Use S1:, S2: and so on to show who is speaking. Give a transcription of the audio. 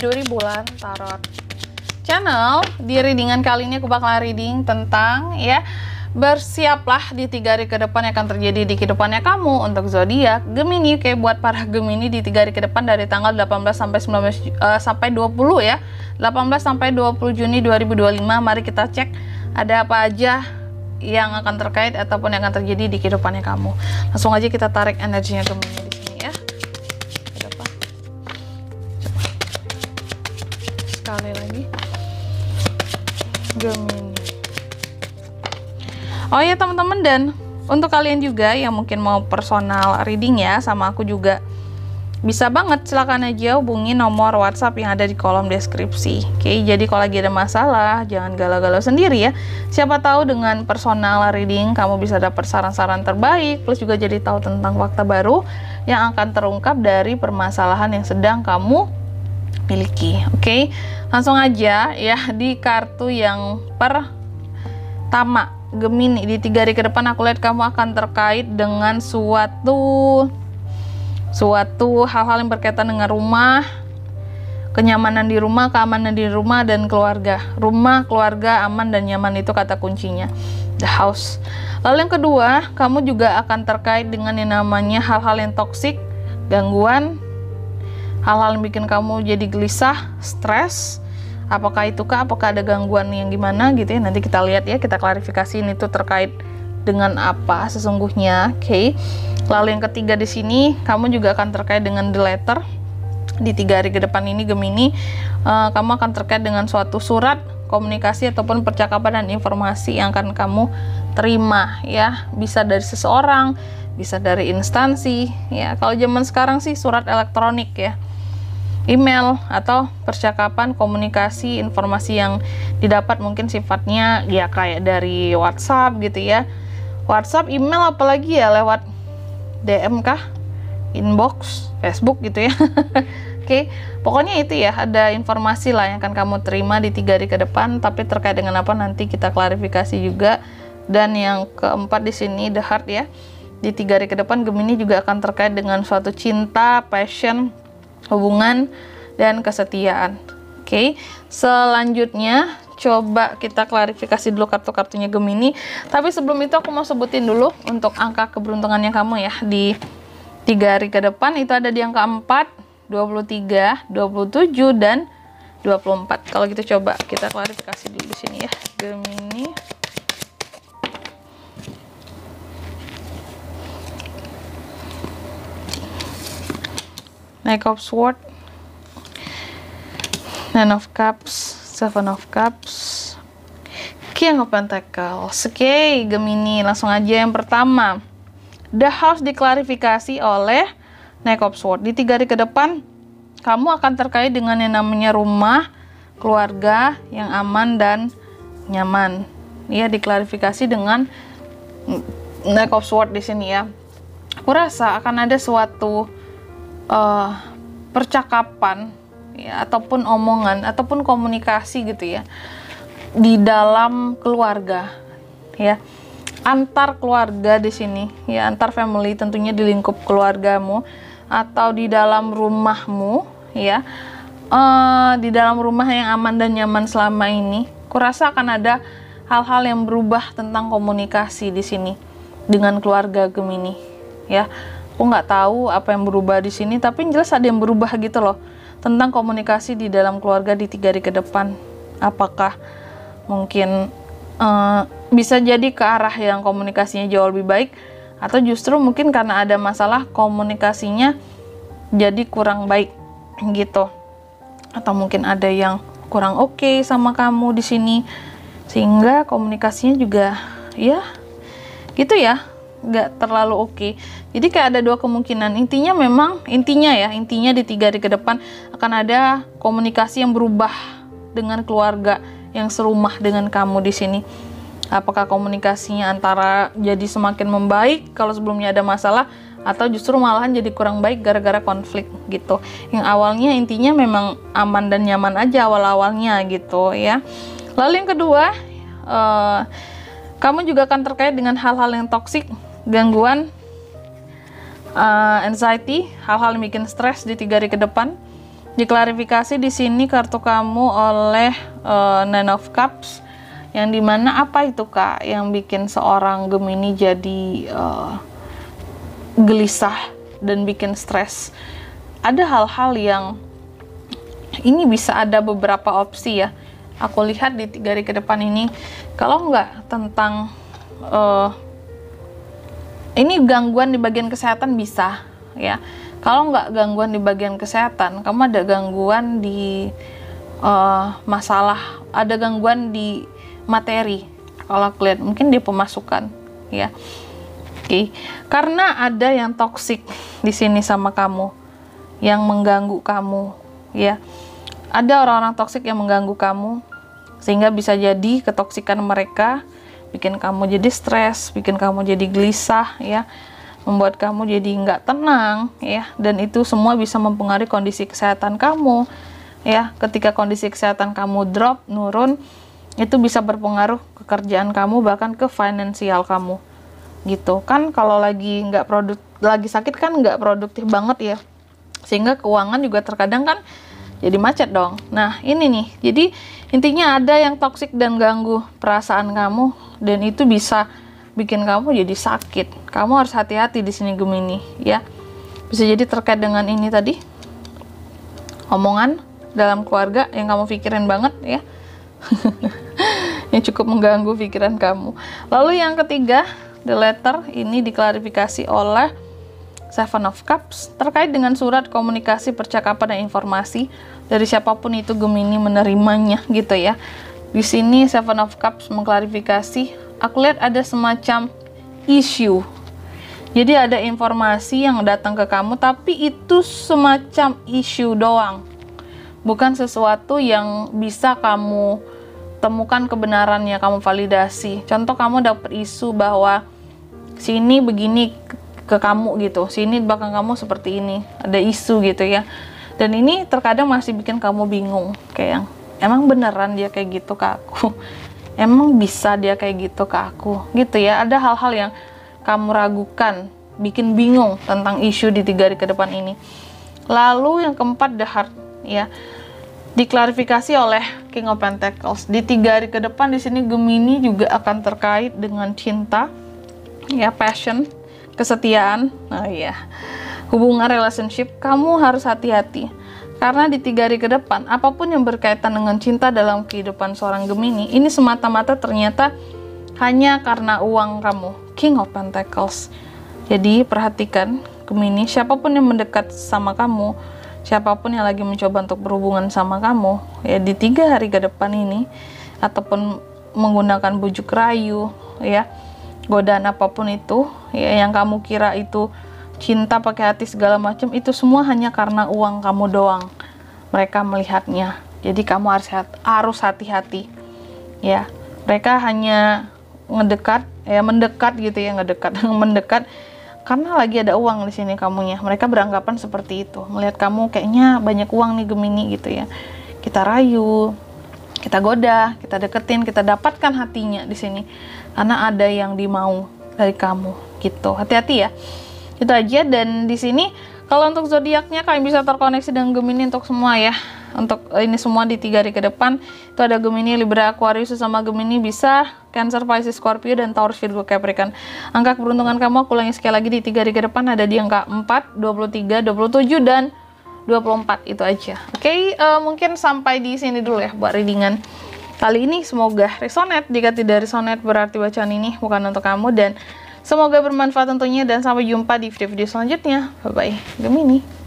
S1: Widuri Bulan Tarot Channel. Di readingan kali ini aku bakal reading tentang bersiaplah di 3 hari ke depan yang akan terjadi di kehidupannya kamu untuk zodiak Gemini. Oke, buat para Gemini di 3 hari ke depan dari tanggal 18 sampai 20 ya. 18 sampai 20 Juni 2025. Mari kita cek ada apa aja yang akan terkait ataupun yang akan terjadi di kehidupannya kamu. Langsung aja kita tarik energinya Gemini di sini ya. Ada apa? Coba. Sekali lagi. Gemini. Oh ya teman-teman, dan untuk kalian juga yang mungkin mau personal reading ya sama aku juga, bisa banget, silakan aja hubungi nomor WhatsApp yang ada di kolom deskripsi. Oke, jadi kalau lagi ada masalah jangan galau-galau sendiri ya. Siapa tahu dengan personal reading kamu bisa dapat saran-saran terbaik, plus juga jadi tahu tentang fakta baru yang akan terungkap dari permasalahan yang sedang kamu miliki. Oke, langsung aja ya di kartu yang pertama Gemini. Di 3 hari ke depan aku lihat kamu akan terkait dengan suatu hal-hal yang berkaitan dengan rumah, kenyamanan di rumah, keamanan di rumah, dan keluarga. Rumah, keluarga, aman, dan nyaman itu kata kuncinya. The house. Lalu yang kedua, kamu juga akan terkait dengan yang namanya hal-hal yang toksik, gangguan, hal-hal yang bikin kamu jadi gelisah, stres. Apakah ada gangguan yang gimana gitu ya. Nanti kita lihat ya, kita klarifikasi ini tuh terkait dengan apa sesungguhnya. Oke. Lalu yang ketiga di sini, kamu juga akan terkait dengan the letter. Di 3 hari ke depan ini Gemini, kamu akan terkait dengan suatu surat, komunikasi ataupun percakapan dan informasi yang akan kamu terima ya. Bisa dari seseorang, bisa dari instansi ya. Kalau zaman sekarang sih surat elektronik ya, email atau percakapan, komunikasi, informasi yang didapat mungkin sifatnya ya kayak dari WhatsApp gitu ya. WhatsApp, email, apalagi ya lewat DM kah, inbox, Facebook gitu ya. Oke, pokoknya itu ya, ada informasi lah yang akan kamu terima di 3 hari ke depan. Tapi terkait dengan apa nanti kita klarifikasi juga. Dan yang keempat di sini the heart ya. Di 3 hari ke depan Gemini juga akan terkait dengan suatu cinta, passion, hubungan, dan kesetiaan. Oke, selanjutnya coba kita klarifikasi dulu kartu-kartunya Gemini. Tapi sebelum itu aku mau sebutin dulu untuk angka keberuntungannya kamu ya di 3 hari ke depan. Itu ada di angka 4, 23, 27, dan 24. Kalau gitu coba kita klarifikasi dulu di sini ya Gemini. Knight of Swords, Nine of Cups, Seven of Cups, King of Pentacles. Oke, Gemini, langsung aja yang pertama. The House diklarifikasi oleh Knight of Swords. Di 3 hari ke depan, kamu akan terkait dengan yang namanya rumah, keluarga yang aman dan nyaman. Ya, diklarifikasi dengan Knight of Swords di sini ya. Aku rasa akan ada suatu percakapan ya, ataupun omongan ataupun komunikasi gitu ya di dalam keluarga ya, antar keluarga di sini ya, antar family, tentunya di lingkup keluargamu atau di dalam rumahmu ya, di dalam rumah yang aman dan nyaman selama ini. Kurasa akan ada hal-hal yang berubah tentang komunikasi di sini dengan keluarga Gemini ya. Aku nggak tahu apa yang berubah di sini, tapi yang jelas ada yang berubah gitu loh tentang komunikasi di dalam keluarga di 3 hari ke depan. Apakah mungkin bisa jadi ke arah yang komunikasinya jauh lebih baik, atau justru mungkin karena ada masalah komunikasinya jadi kurang baik gitu, atau mungkin ada yang kurang oke sama kamu di sini sehingga komunikasinya juga ya gitu ya, nggak terlalu oke. Jadi kayak ada dua kemungkinan. Intinya di 3 hari ke depan akan ada komunikasi yang berubah dengan keluarga yang serumah dengan kamu di sini. Apakah komunikasinya antara jadi semakin membaik kalau sebelumnya ada masalah, atau justru malahan jadi kurang baik gara-gara konflik gitu. Yang awalnya intinya memang aman dan nyaman aja awal-awalnya gitu ya. Lalu yang kedua, kamu juga akan terkait dengan hal-hal yang toksik, gangguan, anxiety, hal-hal yang bikin stres di 3 hari ke depan. Diklarifikasi di sini kartu kamu oleh Nine of Cups, yang dimana apa itu Kak yang bikin seorang Gemini jadi gelisah dan bikin stres? Ada hal-hal yang ini bisa ada beberapa opsi ya. Aku lihat di 3 hari ke depan ini, kalau nggak tentang ini gangguan di bagian kesehatan bisa ya. Kalau nggak gangguan di bagian kesehatan, kamu ada gangguan di masalah, ada gangguan di materi. Kalau aku lihat mungkin di pemasukan ya. Oke. Karena ada yang toksik di sini sama kamu, yang mengganggu kamu ya. Ada orang-orang toksik yang mengganggu kamu, sehingga bisa jadi ketoksikan mereka bikin kamu jadi stres, bikin kamu jadi gelisah ya, membuat kamu jadi nggak tenang ya, dan itu semua bisa mempengaruhi kondisi kesehatan kamu ya. Ketika kondisi kesehatan kamu drop, nurun, itu bisa berpengaruh ke kerjaan kamu, bahkan ke finansial kamu gitu kan. Kalau lagi lagi sakit kan nggak produktif banget ya, sehingga keuangan juga terkadang kan jadi macet dong. Nah ini nih, jadi intinya ada yang toksik dan ganggu perasaan kamu, dan itu bisa bikin kamu jadi sakit. Kamu harus hati-hati di sini Gemini ya. Bisa jadi terkait dengan ini tadi, omongan dalam keluarga yang kamu pikirin banget ya. Yang cukup mengganggu pikiran kamu. Lalu yang ketiga, the letter, ini diklarifikasi oleh Seven of Cups terkait dengan surat komunikasi, percakapan, dan informasi dari siapapun itu Gemini menerimanya gitu ya. Di sini Seven of Cups mengklarifikasi, aku lihat ada semacam isu. Jadi ada informasi yang datang ke kamu, tapi itu semacam isu doang. Bukan sesuatu yang bisa kamu temukan kebenarannya, kamu validasi. Contoh, kamu dapat isu bahwa sini begini ke kamu gitu, sini di belakang kamu seperti ini, ada isu gitu ya. Dan ini terkadang masih bikin kamu bingung, kayak yang emang beneran dia kayak gitu ke aku, emang bisa dia kayak gitu ke aku gitu ya. Ada hal-hal yang kamu ragukan, bikin bingung tentang isu di 3 hari ke depan ini. Lalu yang keempat, the heart ya, diklarifikasi oleh King of Pentacles. Di 3 hari ke depan di sini Gemini juga akan terkait dengan cinta ya, passion, kesetiaan. Nah iya, hubungan, relationship, kamu harus hati-hati karena di 3 hari ke depan apapun yang berkaitan dengan cinta dalam kehidupan seorang Gemini ini semata-mata ternyata hanya karena uang kamu, King of Pentacles. Jadi perhatikan Gemini, siapapun yang mendekat sama kamu, siapapun yang lagi mencoba untuk berhubungan sama kamu ya di 3 hari ke depan ini, ataupun menggunakan bujuk rayu ya, godaan apapun itu ya, yang kamu kira itu cinta pakai hati segala macam, itu semua hanya karena uang kamu doang mereka melihatnya. Jadi kamu harus hati-hati ya. Mereka hanya mendekat gitu ya, mendekat karena lagi ada uang di sini kamunya. Mereka beranggapan seperti itu, melihat kamu kayaknya banyak uang nih Gemini gitu ya. Kita rayu, kita goda, kita deketin, kita dapatkan hatinya di sini karena ada yang dimau dari kamu gitu. Hati-hati ya. Itu aja. Dan di sini kalau untuk zodiaknya kalian bisa terkoneksi dengan Gemini untuk semua ya. Untuk ini semua di 3 hari ke depan itu ada Gemini, Libra, Aquarius, sama Gemini bisa Cancer, Pisces, Scorpio, dan Taurus, Virgo, Capricorn. Angka keberuntungan kamu aku ulangi sekali lagi di 3 hari ke depan ada di angka 4, 23, 27, dan 24. Itu aja. Oke, mungkin sampai di sini dulu ya buat readingan kali ini. Semoga resonate. Jika tidak resonate berarti bacaan ini bukan untuk kamu, dan semoga bermanfaat tentunya, dan sampai jumpa di video-video selanjutnya. Bye bye Gemini.